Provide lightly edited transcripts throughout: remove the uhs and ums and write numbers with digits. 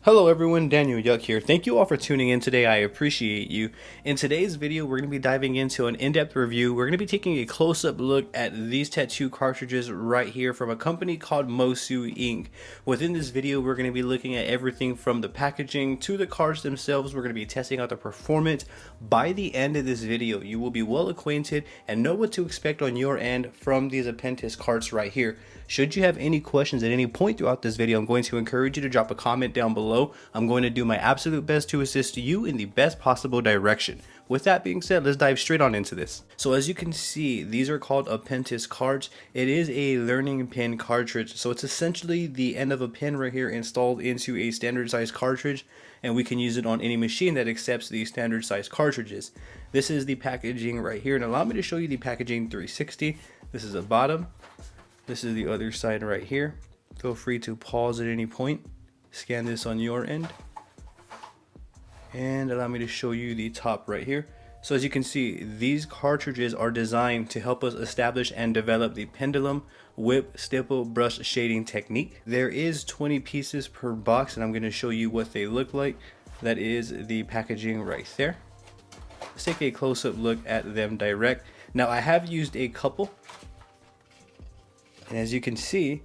Hello everyone, Daniel Yuck here. Thank you all for tuning in today. I appreciate you. In today's video, we're going to be diving into an in-depth review. We're going to be taking a close-up look at these tattoo cartridges right here from a company called Mosu Inc. Within this video, we're going to be looking at everything from the packaging to the cards themselves. We're going to be testing out the performance. By the end of this video, you will be well acquainted and know what to expect on your end from these Appentice carts right here. Should you have any questions at any point throughout this video, I'm going to encourage you to drop a comment down below. I'm going to do my absolute best to assist you in the best possible direction. With that being said, let's dive straight on into this. So as you can see, these are called Appentice cards. It is a learning pen cartridge. So it's essentially the end of a pen right here installed into a standard size cartridge, and we can use it on any machine that accepts these standard size cartridges. This is the packaging right here, and allow me to show you the packaging 360. This is the bottom. This is the other side right here. Feel free to pause at any point. Scan this on your end. And allow me to show you the top right here. So as you can see, these cartridges are designed to help us establish and develop the pendulum, whip, stipple, brush shading technique. There is 20 pieces per box, and I'm going to show you what they look like. That is the packaging right there. Let's take a close-up look at them direct. Now I have used a couple. And as you can see,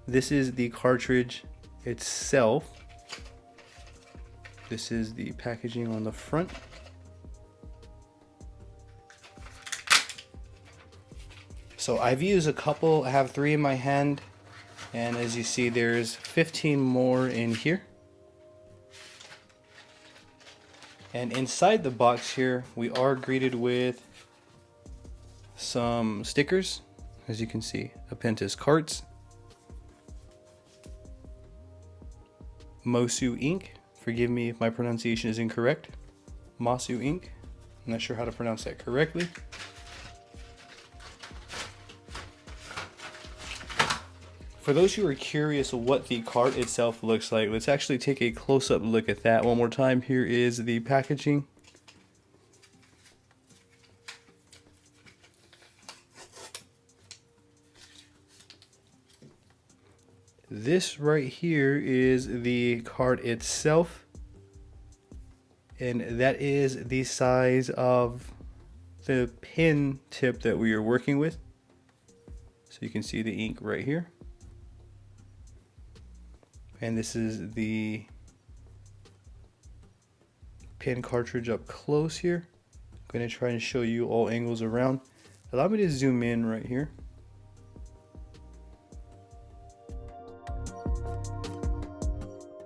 this is the cartridge itself. This is the packaging on the front. So I've used a couple. I have 3 in my hand, and as you see, there's 15 more in here. And inside the box here, we are greeted with some stickers. As you can see, Appentice carts, Mosu Inc. Forgive me if my pronunciation is incorrect. Mosu Inc. I'm not sure how to pronounce that correctly. For those who are curious what the cart itself looks like, let's actually take a close-up look at that one more time. Here is the packaging. This right here is the card itself, and that is the size of the pen tip that we are working with. So you can see the ink right here, and this is the pen cartridge up close here. I'm going to try and show you all angles around. Allow me to zoom in right here.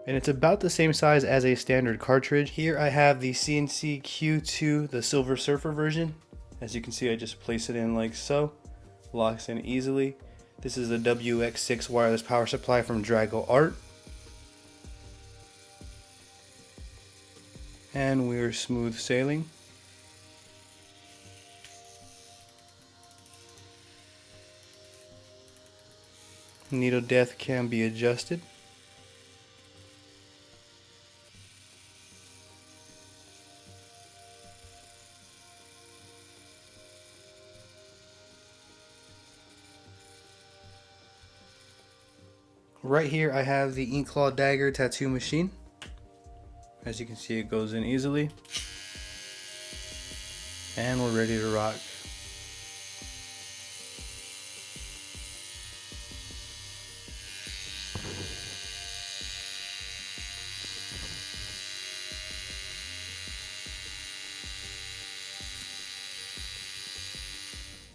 And it's about the same size as a standard cartridge. Here I have the CNC Q2, the Silver Surfer version. As you can see, I just place it in like so. Locks in easily. This is the WX6 wireless power supply from Drago Art. And we're smooth sailing. Needle depth can be adjusted. Right here I have the Ink Claw Dagger tattoo machine. As you can see, it goes in easily. And we're ready to rock.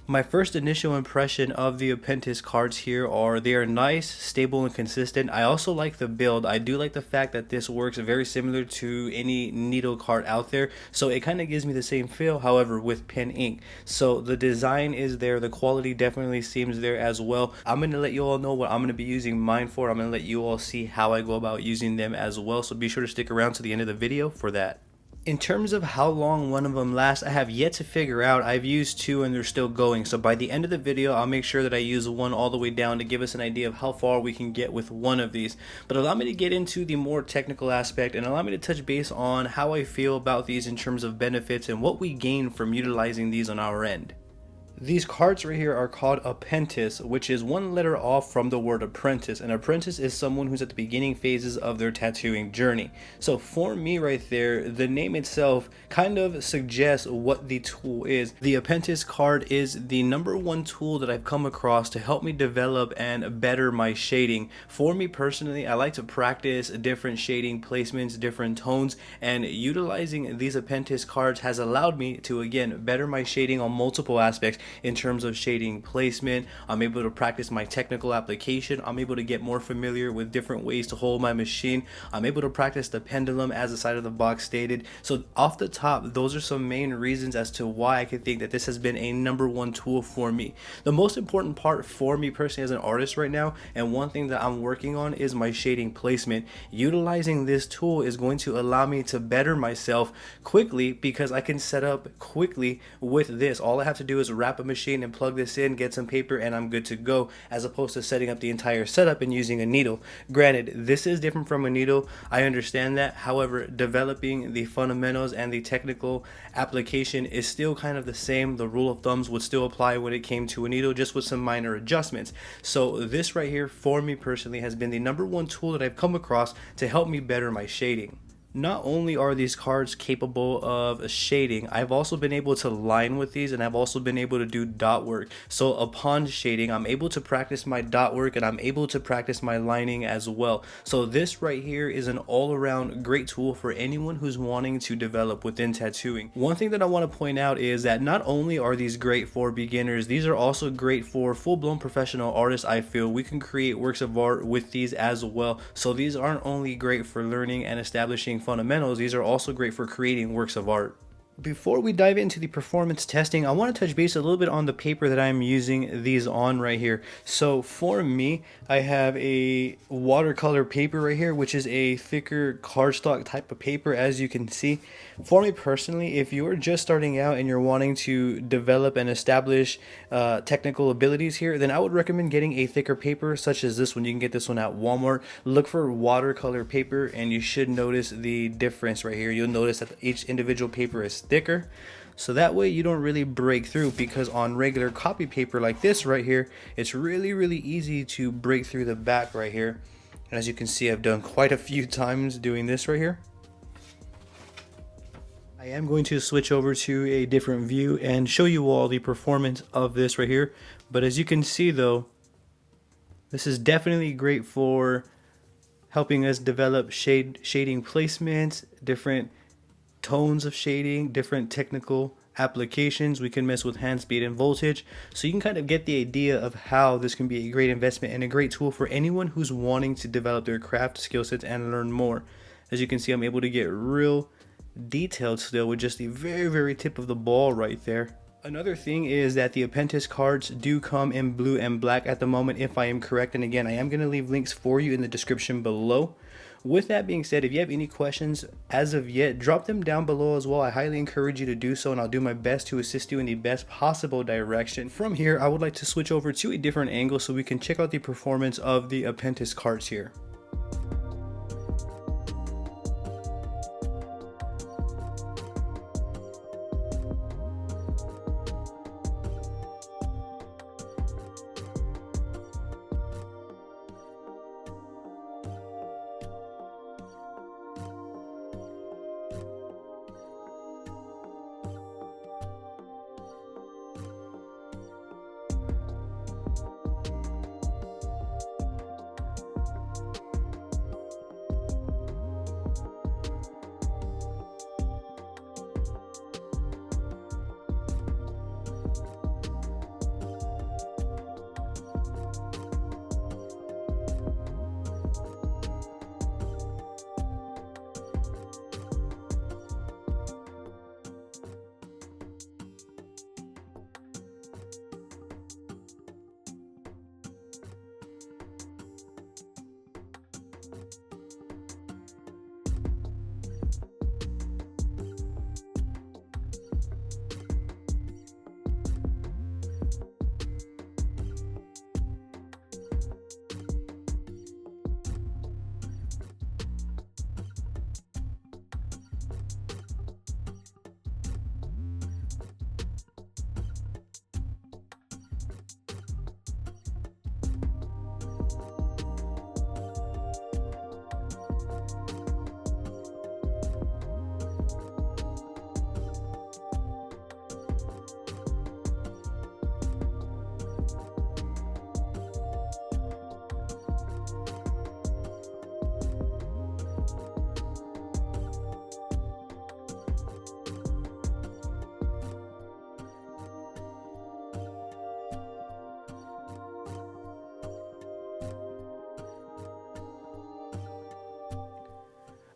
My first initial impression of the Appentice cards here are they are nice, stable, and consistent. I also like the build. I do like the fact that this works very similar to any needle cart out there. So it kind of gives me the same feel, however, with pen ink. So the design is there. The quality definitely seems there as well. I'm going to let you all know what I'm going to be using mine for. I'm going to let you all see how I go about using them as well. So be sure to stick around to the end of the video for that. In terms of how long one of them lasts, I have yet to figure out. I've used 2 and they're still going. So by the end of the video, I'll make sure that I use one all the way down to give us an idea of how far we can get with one of these. But allow me to get into the more technical aspect and allow me to touch base on how I feel about these in terms of benefits and what we gain from utilizing these on our end. These cards right here are called Appentice, which is one letter off from the word apprentice. An apprentice is someone who's at the beginning phases of their tattooing journey. So for me right there, the name itself kind of suggests what the tool is. The Appentice card is the #1 tool that I've come across to help me develop and better my shading. For me personally, I like to practice different shading placements, different tones, and utilizing these Appentice cards has allowed me to, again, better my shading on multiple aspects. In terms of shading placement, I'm able to practice my technical application. I'm able to get more familiar with different ways to hold my machine. I'm able to practice the pendulum, as the side of the box stated. So off the top, those are some main reasons as to why I could think that this has been a #1 tool for me. The most important part for me personally as an artist right now, and one thing that I'm working on, is my shading placement. Utilizing this tool is going to allow me to better myself quickly, because I can set up quickly with this. All I have to do is wrap a machine and plug this in, get some paper, and I'm good to go, as opposed to setting up the entire setup and using a needle. Granted, this is different from a needle, I understand that. However, developing the fundamentals and the technical application is still kind of the same. The rule of thumbs would still apply when it came to a needle, just with some minor adjustments. So this right here, for me personally, has been the #1 tool that I've come across to help me better my shading. Not only are these cards capable of shading, I've also been able to line with these, and I've also been able to do dot work. So upon shading, I'm able to practice my dot work, and I'm able to practice my lining as well. So this right here is an all-around great tool for anyone who's wanting to develop within tattooing. One thing that I want to point out is that not only are these great for beginners, these are also great for full-blown professional artists. I feel we can create works of art with these as well. So these aren't only great for learning and establishing fundamentals, these are also great for creating works of art. Before we dive into the performance testing, I want to touch base a little bit on the paper that I'm using these on right here. So for me, I have a watercolor paper right here, which is a thicker cardstock type of paper, as you can see. For me personally, if you're just starting out and you're wanting to develop and establish technical abilities here, then I would recommend getting a thicker paper such as this one. You can get this one at Walmart. Look for watercolor paper, and you should notice the difference right here. You'll notice that each individual paper is thicker, so that way you don't really break through, because on regular copy paper like this right here, it's really easy to break through the back right here. And as you can see, I've done quite a few times doing this right here. I am going to switch over to a different view and show you all the performance of this right here. But as you can see though, this is definitely great for helping us develop shading placements, different tones of shading, different technical applications. We can mess with hand speed and voltage, so you can kind of get the idea of how this can be a great investment and a great tool for anyone who's wanting to develop their craft skill sets and learn more. As you can see, I'm able to get real detailed still with just the very tip of the ball right there. Another thing is that the Appentice cards do come in blue and black at the moment, if I am correct, and again, I am going to leave links for you in the description below. With that being said, if you have any questions as of yet, drop them down below as well. I highly encourage you to do so, and I'll do my best to assist you in the best possible direction. From here, I would like to switch over to a different angle so we can check out the performance of the Appentice cards here.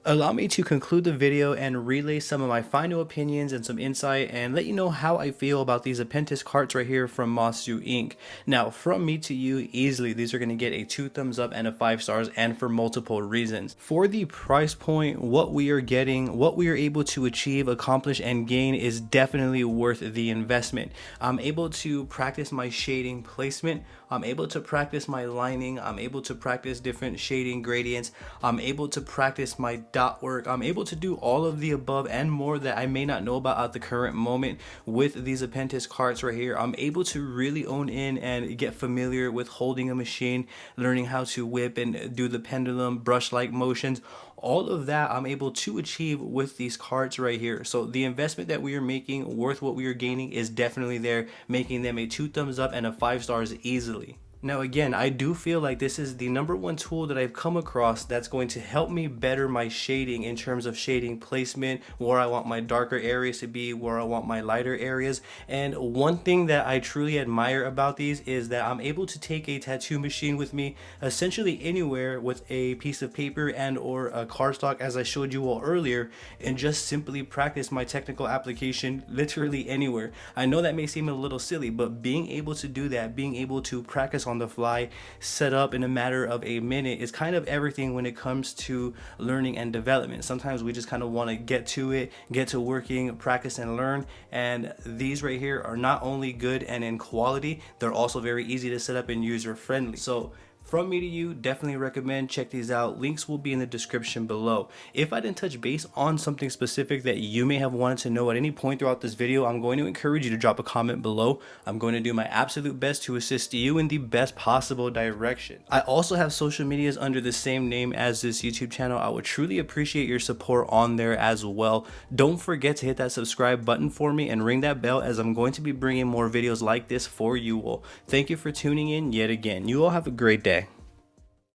Allow me to conclude the video and relay some of my final opinions and some insight and let you know how I feel about these Appentice carts right here from Mosu Inc. Now, from me to you, easily, these are going to get a 2 thumbs up and a 5 stars, and for multiple reasons. For the price point, what we are getting, what we are able to achieve, accomplish, and gain is definitely worth the investment. I'm able to practice my shading placement. I'm able to practice my lining. I'm able to practice different shading gradients. I'm able to practice my dot work. I'm able to do all of the above and more that I may not know about at the current moment with these Appentice carts right here. I'm able to really own in and get familiar with holding a machine, learning how to whip and do the pendulum brush-like motions. All of that I'm able to achieve with these carts right here. So the investment that we are making, worth what we are gaining, is definitely there, making them a 2 thumbs up and a 5 stars easily. Now again, I do feel like this is the #1 tool that I've come across that's going to help me better my shading in terms of shading placement, where I want my darker areas to be, where I want my lighter areas. And one thing that I truly admire about these is that I'm able to take a tattoo machine with me essentially anywhere with a piece of paper and or a cardstock, as I showed you all earlier, and just simply practice my technical application literally anywhere. I know that may seem a little silly, but being able to do that, being able to practice on the fly, set up in a matter of a minute, is kind of everything when it comes to learning and development. Sometimes we just kind of want to get to it, get to working, practice and learn, and these right here are not only good and in quality, they're also very easy to set up and user friendly. So from me to you, definitely recommend check these out. Links will be in the description below. If I didn't touch base on something specific that you may have wanted to know at any point throughout this video, I'm going to encourage you to drop a comment below. I'm going to do my absolute best to assist you in the best possible direction. I also have social medias under the same name as this YouTube channel. I would truly appreciate your support on there as well. Don't forget to hit that subscribe button for me and ring that bell, as I'm going to be bringing more videos like this for you all. Thank you for tuning in yet again. You all have a great day.